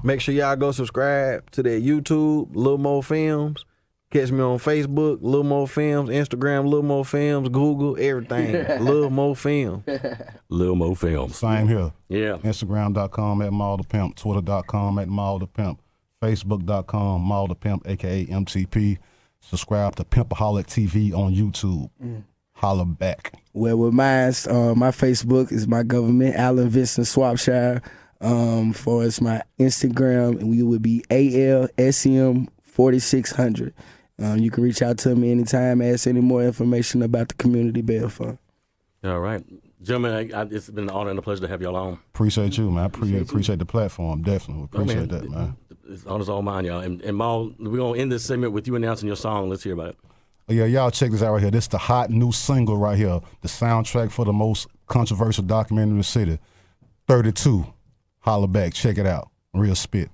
Make sure y'all go subscribe to that YouTube, Lil Mo Films. Catch me on Facebook, Lil Mo Films, Instagram, Lil Mo Films, Google, everything. Lil Mo Films. Lil Mo Films. Same here. Yeah. Instagram.com @MaulThePimp, Twitter.com @MaulThePimp, Facebook.com MaulThePimp, aka MTP. Subscribe to Pimpaholic TV on YouTube. Holla back. Well, with mine, my Facebook is my government, Allen Vincent Swapshire. For us, my Instagram, and we would be ALSM4600. You can reach out to me anytime, ask any more information about the Community Bail Fund. All right. Gentlemen, it's been an honor and a pleasure to have y'all on. Appreciate you, man. I appreciate the platform. Definitely. Appreciate that, man. It's honor's all mine, y'all. And Maul, we're going to end this segment with you announcing your song. Let's hear about it. Oh, yeah, y'all check this out right here. This is the hot new single right here, the soundtrack for the most controversial documentary in the city. 32. Holla back. Check it out. Real spit.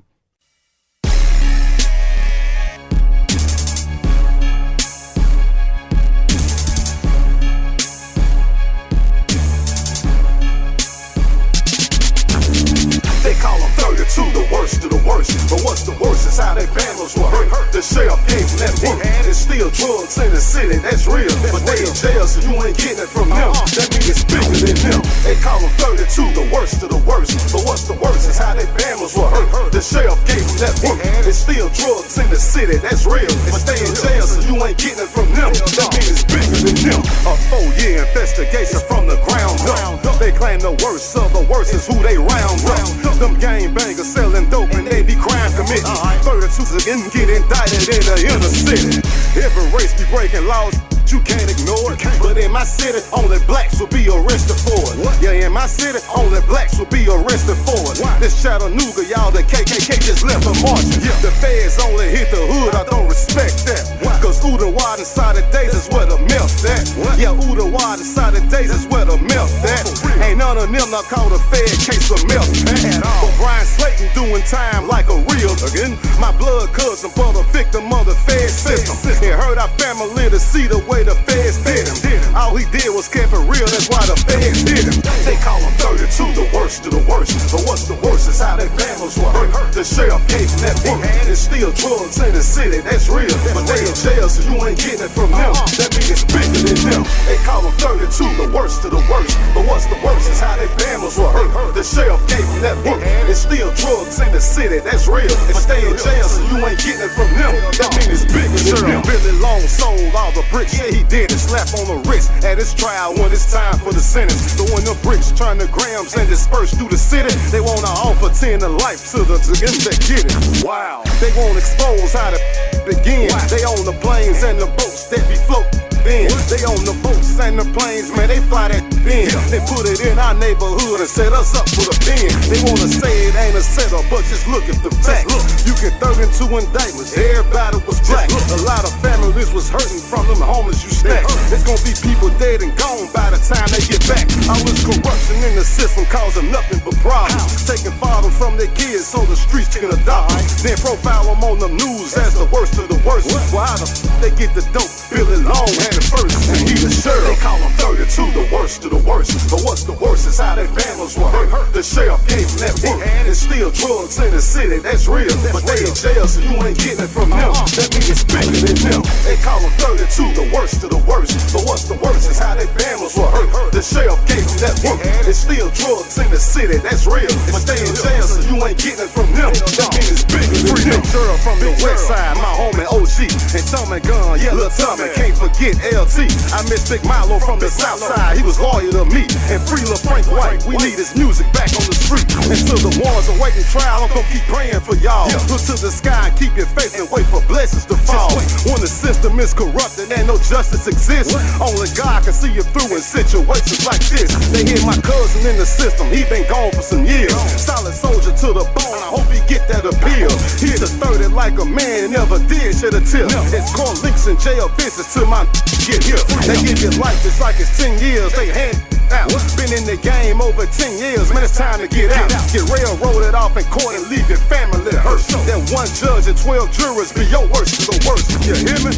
They call them 32, the worst of the worst. But what's the worst is how they vandals were hurt. The sheriff gave them that work. There's still drugs in the city, that's real. But they in jail, so you ain't getting it from them. That means it's bigger than them. They call them 32, the worst of the worst. But what's the worst is how they vandals were hurt. The sheriff gave them that work. There's still drugs in the city, that's real. But they in jail, so you ain't getting it from them. That means it's bigger than them. A 4-year investigation from the ground up. They claim the worst of the worst is who they round up. Them gang bangers selling dope and they be crime committing. 32's again get indicted in the inner city. Every race be breaking laws, you can't ignore it. But in my city, only blacks will be arrested for it. Yeah, in my city, only blacks will be arrested for it. This Chattanooga, y'all, the KKK just left a marching. The feds only hit the hood, I don't respect that. Cause Oodawad inside the days is where the milk's at. Yeah, Oodawad inside the days is where the milk's at. Ain't none of them not called a fed case of milk at all. But Brian Slayton doing time like a real again. My blood cousin, brother, victim of the fed system. It hurt our family to see the way the feds did him. All he did was keep it real, that's why the feds did him. They call him 32, the worst of the worst. But what's the worst is how their families were hurt. The sheriff gave them that work. There's still drugs in the city, that's real. But they in jail, so you ain't getting it from them. That means it's bigger than them. They call him 32, the worst of the worst. But what's the worst is how their families were hurt. The sheriff gave them that work. There's still drugs in the city, that's real. But stay in jail, so you ain't getting it from them. That means it's bigger than them. Billy Long sold all the bricks, yeah he did it. Slap on the wrist at his trial when it's time for the sentence. Throwing the bricks, turn the grams and disperse through the city. They wanna offer 10 to life to the that get it. Wow. They won't expose how to begin. They own the planes and the boats that be floating. They own the boats and the planes, man, they fly that bin. They put it in our neighborhood and set us up for the pen. They wanna say it ain't a setup, but just look at the facts. You get 32 indictments, everybody was black. A lot of families was hurting from them homeless you stacked. There's gonna be people dead and gone by the time they get back. All this corruption in the system causing nothing but problems. Taking fathers from their kids so the streets can adopt them. Then profile them on the news as the worst of the worst. Well, how the they get the dope? Billy Long had it first, and he the sheriff. They call him 32, the worst of the worst. But what's the worst is how their families were hurt. The sheriff gave them that work. There's still drugs in the city, that's real. But they in jail, so you ain't getting it from them. That means it's bigger than them. They call him 32, the worst of the worst. But what's the worst is how their families were hurt. The sheriff gave them that work. There's still drugs in the city, that's real. But they in jail, so you ain't getting it from them. That means it's bigger than them. Sheriff from the west side, my homie OG. And Tommy Gun, yeah, Lil Tommy, can't forget LT. I miss Big Milo from the south side, he was loyal to me. And free Lil Frank White, we need his music back on the street. Until the ones awaiting trial, I'm gonna keep praying for y'all. Look to the sky and keep your faith and wait for blessings to fall. When the system is corrupted and no justice exists, only God can see you through in situations like this. They hit my cousin in the system, he been gone for some years. Solid soldier to the bone, I hope he get that appeal. He's a 30 like a man, never did shed a tear. It's called links and jail visits till my get here. They give you life, it's like it's 10 years, they hand out. Been in the game over 10 years, man, it's time to get out. Get railroaded off in court and leave your family hurt. That one judge and 12 jurors be your worst of the worst. You hear me?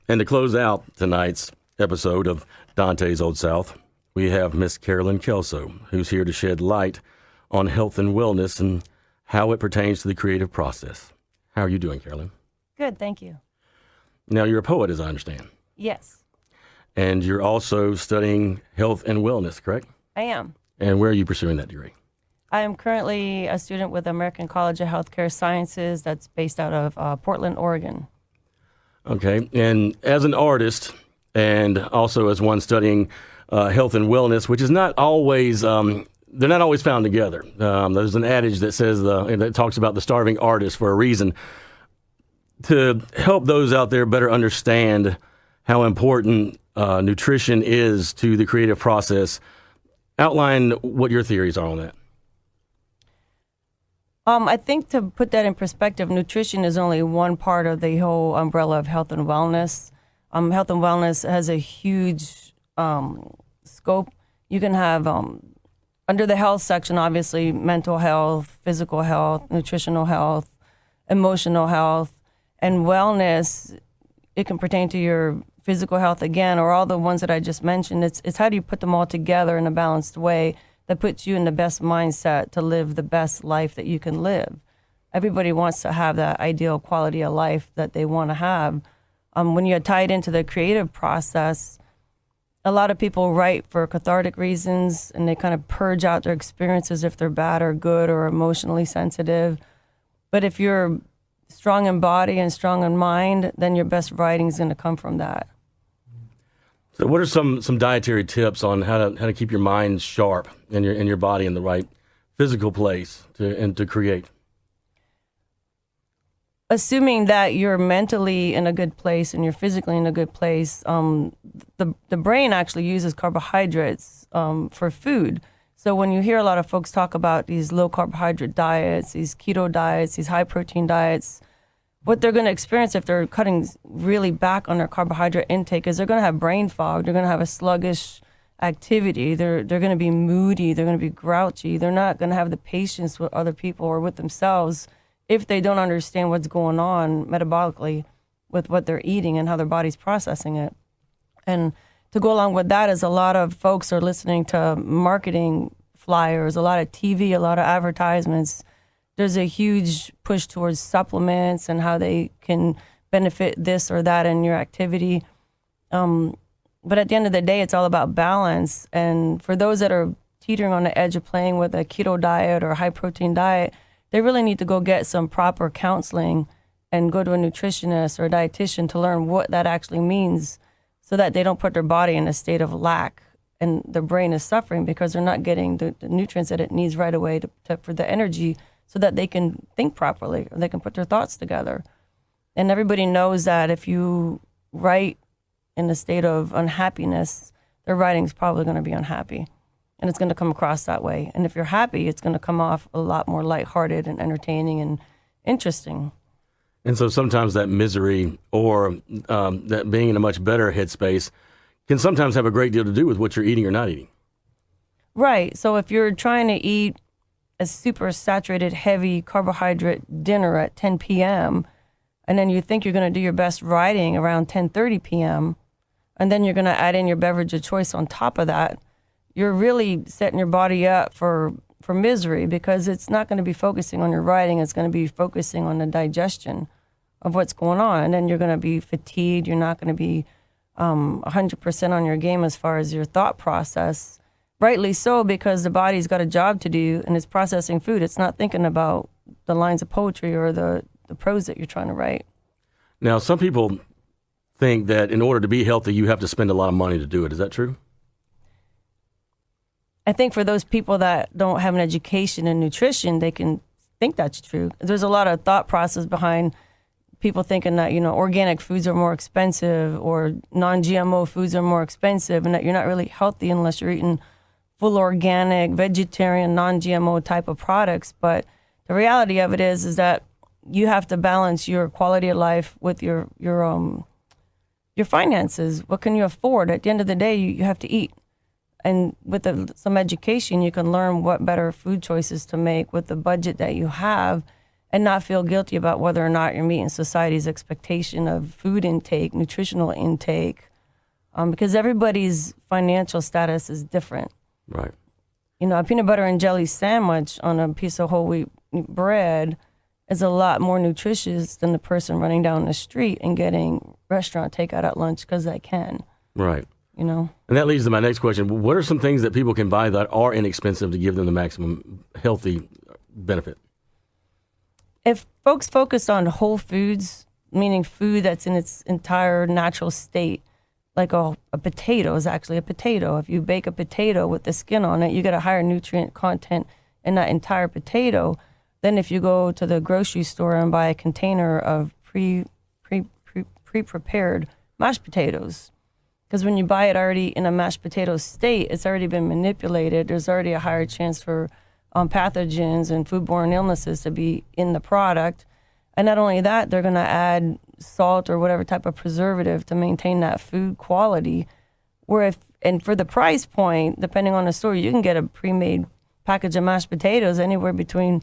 And to close out tonight's episode of Dante's Old South, we have Miss Carolyn Kelso, who's here to shed light on health and wellness and how it pertains to the creative process. How are you doing, Carolyn? Good, thank you. Now, you're a poet, as I understand. Yes, And you're also studying health and wellness, correct? I am. And where are you pursuing that degree? I am currently a student with American College of Healthcare Sciences that's based out of Portland, Oregon. Okay. And as an artist and also as one studying health and wellness, which is not always they're not always found together. There's an adage that says that talks about the starving artist for a reason. To help those out there better understand how important nutrition is to the creative process, outline what your theories are on that. I think to put that in perspective, nutrition is only one part of the whole umbrella of health and wellness. Health and wellness has a huge scope. You can have, under the health section, obviously, mental health, physical health, nutritional health, emotional health, and wellness. It can pertain to your physical health again, or all the ones that I just mentioned. It's how do you put them all together in a balanced way that puts you in the best mindset to live the best life that you can live. Everybody wants to have that ideal quality of life that they want to have. When you tie it into the creative process, a lot of people write for cathartic reasons, and they kind of purge out their experiences if they're bad or good or emotionally sensitive. But if you're strong in body and strong in mind, then your best writing is going to come from that. So what are some dietary tips on how to keep your mind sharp and your body in the right physical place to create? Assuming that you're mentally in a good place and you're physically in a good place, the brain actually uses carbohydrates for food. So when you hear a lot of folks talk about these low carbohydrate diets, these keto diets, these high protein diets, what they're going to experience if they're cutting really back on their carbohydrate intake is they're going to have brain fog. They're going to have a sluggish activity. They're going to be moody. They're going to be grouchy. They're not going to have the patience with other people or with themselves if they don't understand what's going on metabolically with what they're eating and how their body's processing it. And to go along with that is a lot of folks are listening to marketing flyers, a lot of TV, a lot of advertisements. There's a huge push towards supplements and how they can benefit this or that in your activity. But at the end of the day, it's all about balance. And for those that are teetering on the edge of playing with a keto diet or a high protein diet, they really need to go get some proper counseling and go to a nutritionist or a dietitian to learn what that actually means so that they don't put their body in a state of lack and their brain is suffering because they're not getting the nutrients that it needs right away for the energy so that they can think properly or they can put their thoughts together. And everybody knows that if you write in a state of unhappiness, their writing is probably going to be unhappy. And it's going to come across that way. And if you're happy, it's going to come off a lot more lighthearted and entertaining and interesting. And so sometimes that misery or that being in a much better headspace can sometimes have a great deal to do with what you're eating or not eating. Right. So if you're trying to eat a super saturated, heavy carbohydrate dinner at 10 p.m., and then you think you're going to do your best writing around 10:30 p.m., and then you're going to add in your beverage of choice on top of that, you're really setting your body up for misery because it's not going to be focusing on your writing. It's going to be focusing on the digestion of what's going on. And then you're going to be fatigued. You're not going to be 100% on your game as far as your thought process. Rightly so, because the body's got a job to do and it's processing food. It's not thinking about the lines of poetry or the prose that you're trying to write. Now, some people think that in order to be healthy, you have to spend a lot of money to do it. Is that true? I think for those people that don't have an education in nutrition, they can think that's true. There's a lot of thought process behind people thinking that, organic foods are more expensive or non-GMO foods are more expensive and that you're not really healthy unless you're eating full organic, vegetarian, non-GMO type of products. But the reality of it is that you have to balance your quality of life with your finances. What can you afford? At the end of the day, you have to eat. And with some education, you can learn what better food choices to make with the budget that you have and not feel guilty about whether or not you're meeting society's expectation of food intake, nutritional intake, because everybody's financial status is different. Right. A peanut butter and jelly sandwich on a piece of whole wheat bread is a lot more nutritious than the person running down the street and getting restaurant takeout at lunch because they can. Right. And that leads to my next question. What are some things that people can buy that are inexpensive to give them the maximum healthy benefit? If folks focus on whole foods, meaning food that's in its entire natural state, like a potato is actually a potato. If you bake a potato with the skin on it, you get a higher nutrient content in that entire potato than if you go to the grocery store and buy a container of pre-prepared mashed potatoes. Because when you buy it already in a mashed potato state, it's already been manipulated. There's already a higher chance for pathogens and foodborne illnesses to be in the product. And not only that, they're going to add salt or whatever type of preservative to maintain that food quality. And for the price point, depending on the store, you can get a pre-made package of mashed potatoes anywhere between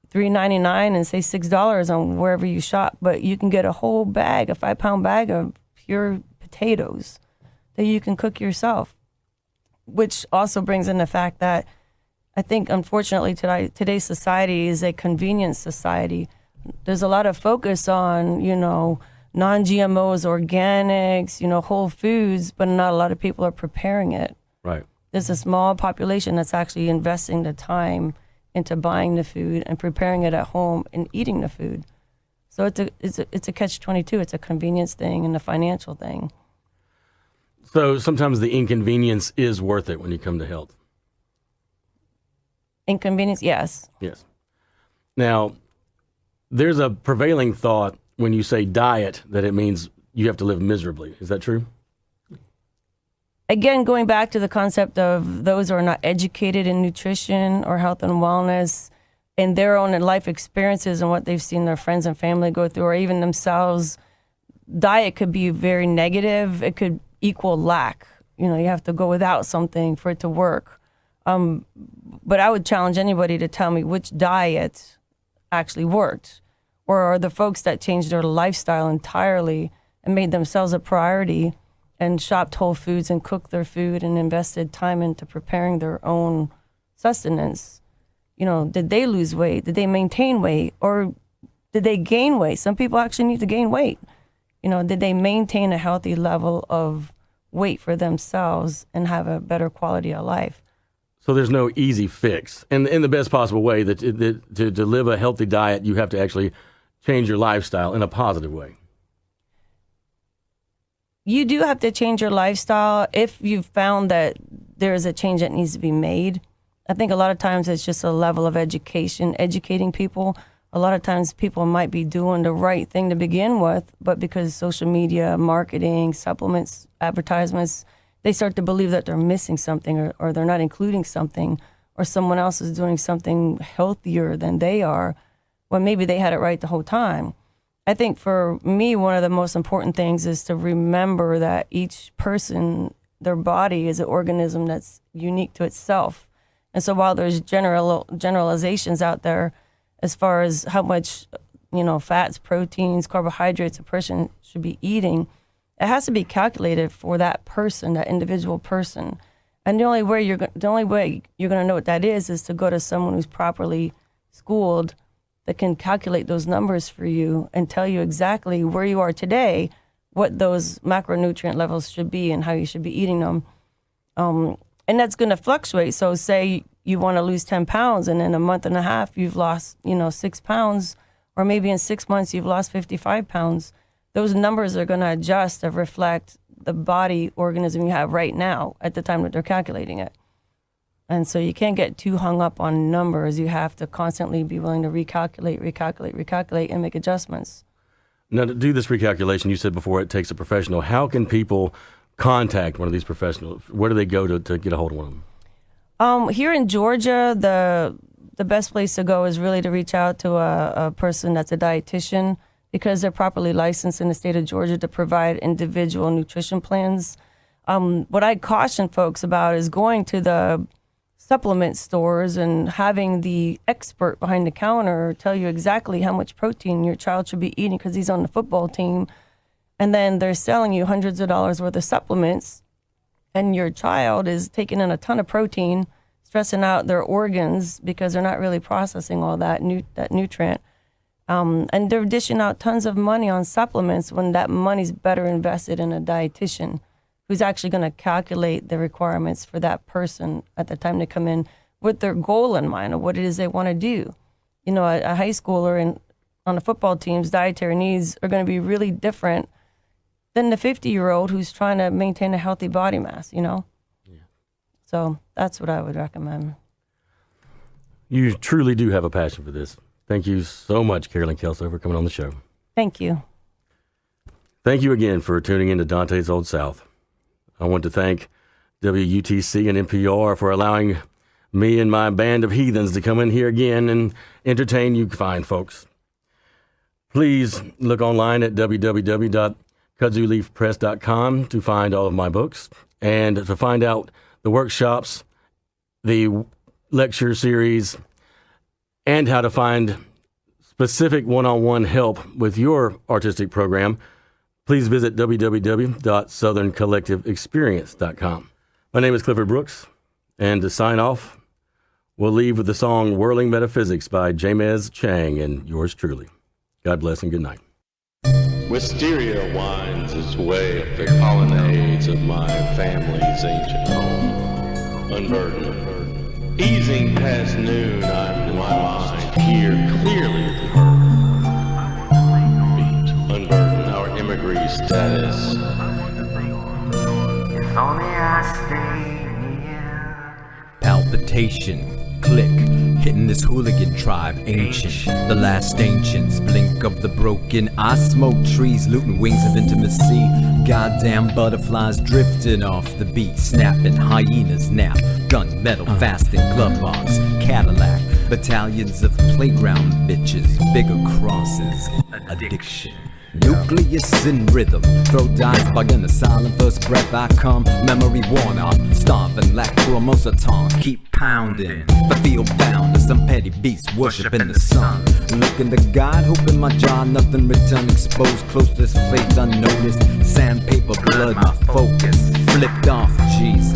$3.99 and say $6 on wherever you shop. But you can get a whole bag, a 5-pound bag of pure potatoes that you can cook yourself, which also brings in the fact that I think, unfortunately, today's society is a convenience society. There's a lot of focus on, non-GMOs, organics, whole foods, but not a lot of people are preparing it. Right. There's a small population that's actually investing the time into buying the food and preparing it at home and eating the food. So it's a catch-22. It's a convenience thing and a financial thing. So sometimes the inconvenience is worth it when you come to health. Inconvenience, yes. Yes. Now, there's a prevailing thought when you say diet that it means you have to live miserably. Is that true? Again, going back to the concept of those who are not educated in nutrition or health and wellness and their own life experiences and what they've seen their friends and family go through, or even themselves, diet could be very negative. It could equal lack. You have to go without something for it to work. But I would challenge anybody to tell me which diet actually worked, or are the folks that changed their lifestyle entirely and made themselves a priority and shopped Whole Foods and cooked their food and invested time into preparing their own sustenance. Did they lose weight? Did they maintain weight? Or did they gain weight? Some people actually need to gain weight. Did they maintain a healthy level of weight for themselves and have a better quality of life? So there's no easy fix. And in the best possible way, that to live a healthy diet, you have to actually change your lifestyle in a positive way. You do have to change your lifestyle if you've found that there is a change that needs to be made. I think a lot of times it's just a level of education, educating people. A lot of times people might be doing the right thing to begin with, but because social media, marketing, supplements, advertisements, they start to believe that they're missing something or they're not including something, or someone else is doing something healthier than they are, when maybe they had it right the whole time. I think for me, one of the most important things is to remember that each person, their body is an organism that's unique to itself. And so while there's generalizations out there as far as how much, fats, proteins, carbohydrates a person should be eating, it has to be calculated for that person, that individual person. And the only way you're going to know what that is to go to someone who's properly schooled that can calculate those numbers for you and tell you exactly where you are today, what those macronutrient levels should be and how you should be eating them. And that's going to fluctuate. So say you want to lose 10 pounds and in a month and a half you've lost, 6 pounds, or maybe in 6 months you've lost 55 pounds. Those numbers are going to adjust to reflect the body organism you have right now at the time that they're calculating it. And so you can't get too hung up on numbers. You have to constantly be willing to recalculate, and make adjustments. Now, to do this recalculation, you said before it takes a professional. How can people contact one of these professionals? Where do they go to get a hold of one of them? Here in Georgia, the best place to go is really to reach out to a person that's a dietitian, because they're properly licensed in the state of Georgia to provide individual nutrition plans. What I caution folks about is going to the supplement stores and having the expert behind the counter tell you exactly how much protein your child should be eating because he's on the football team. And then they're selling you hundreds of dollars worth of supplements, and your child is taking in a ton of protein, stressing out their organs because they're not really processing all that nutrient. And they're dishing out tons of money on supplements when that money's better invested in a dietitian who's actually going to calculate the requirements for that person at the time they come in with their goal in mind of what it is they want to do. A high schooler on the football team's dietary needs are going to be really different than the 50-year-old who's trying to maintain a healthy body mass, you know? Yeah. So that's what I would recommend. You truly do have a passion for this. Thank you so much, Carolyn Kelso, for coming on the show. Thank you. Thank you again for tuning in to Dante's Old South. I want to thank WUTC and NPR for allowing me and my band of heathens to come in here again and entertain you fine folks. Please look online at www.kudzuleafpress.com to find all of my books and to find out the workshops, the lecture series, and how to find specific one-on-one help with your artistic program. Please visit www.southerncollectiveexperience.com. My name is Clifford Brooks, and to sign off, we'll leave with the song Whirling Metaphysics by Jamez Chang and yours truly. God bless and good night. Wisteria winds its way up the colonnades of my family's ancient home. Unburdened, easing past noon, I'm in my mind hear clearly the heartbeat. Unburdened, our emigre status. If only I stay here. Palpitation, click, hitting this hooligan tribe, ancient. The last ancients, blink of the broken. I smoke trees, looting wings of intimacy. Goddamn butterflies drifting off the beat, snapping hyenas nap. Gunmetal, fasting, glove box, Cadillac. Battalions of playground bitches, bigger crosses, addiction. Nucleus in rhythm, throw dive, bug in the silent first breath I come. Memory worn off, starving, lack chromosoton, keep pounding. I feel bound to some petty beast worshiping the sun. Looking to God, hoping my jaw, nothing return, exposed, close to his faith unnoticed. Sandpaper blood, my focus, flipped off Jesus.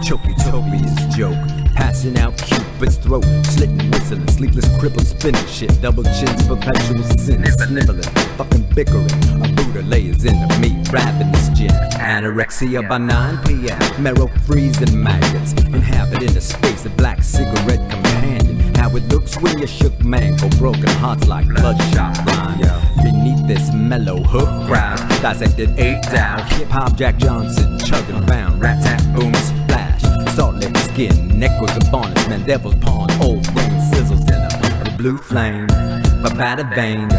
Choky-topia's joke, passing out Cupid's throat, slitting, whistling, sleepless, crippled, spinning shit, double chins, perpetual sin, sniveling, fucking bickering, a Buddha layers into me, ravenous gin, anorexia by 9 p.m., marrow freezing maggots, inhabiting a space, a black cigarette companion, how it looks when you shook mango, broken hearts like bloodshot rhyme, beneath this mellow hook crowd, dissected 8 down, hip-hop Jack Johnson, chugging around, rat-tat, boom, splash. Salt lake skin, echoes of bonus, man, devil's pawn, old brain sizzles in a blue flame, for battered veins,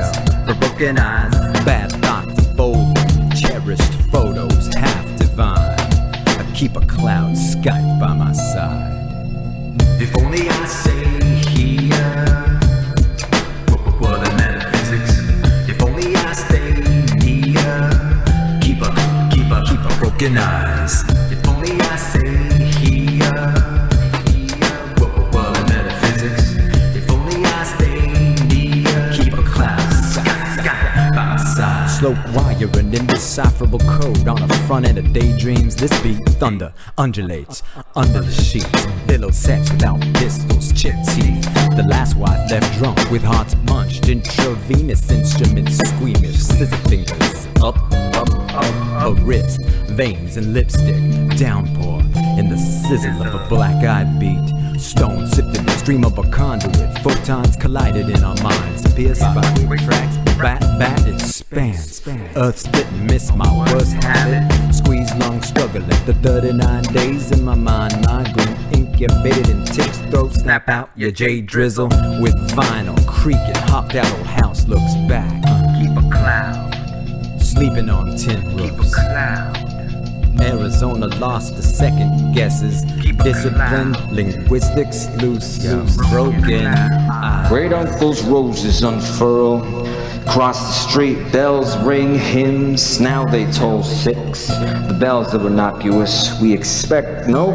for broken eyes, bad thoughts fold, cherished photos, half divine. I keep a cloud Skype by my side. If only I stay here. What the metaphysics. If only I stay near. Keep a broken eyes. If only I stay here. What the metaphysics. If only I stay near. Keep a cloud sky by my side. Slow wire and indecipherable code on the front end of daydreams. This beat thunder undulates under the sheets. Billow sex without pistols, chipped teeth. The last wife left drunk with hearts punched. Intravenous instruments squeamish. Scissor fingers up, her wrist. Veins and lipstick. Downpour in the sizzle of a black-eyed beat. Stone sipped in the stream of a conduit. Photons collided in our minds. Pierced by quick tracks. Bat expands. Earth split and miss my worst habit. Squeeze long struggle at the 39 days in my mind. Migraine incubated in tips. Throat snap out your jade drizzle. With vinyl creaking. Hopped out old house looks back. Keep a cloud. Sleeping on tin roofs. Keep a cloud. Arizona lost the second guesses. Discipline, linguistics, loose, broken eyes. Great uncle's roses unfurl. Across the street, bells ring, hymns. Now they toll 6. The bells are innocuous. We expect no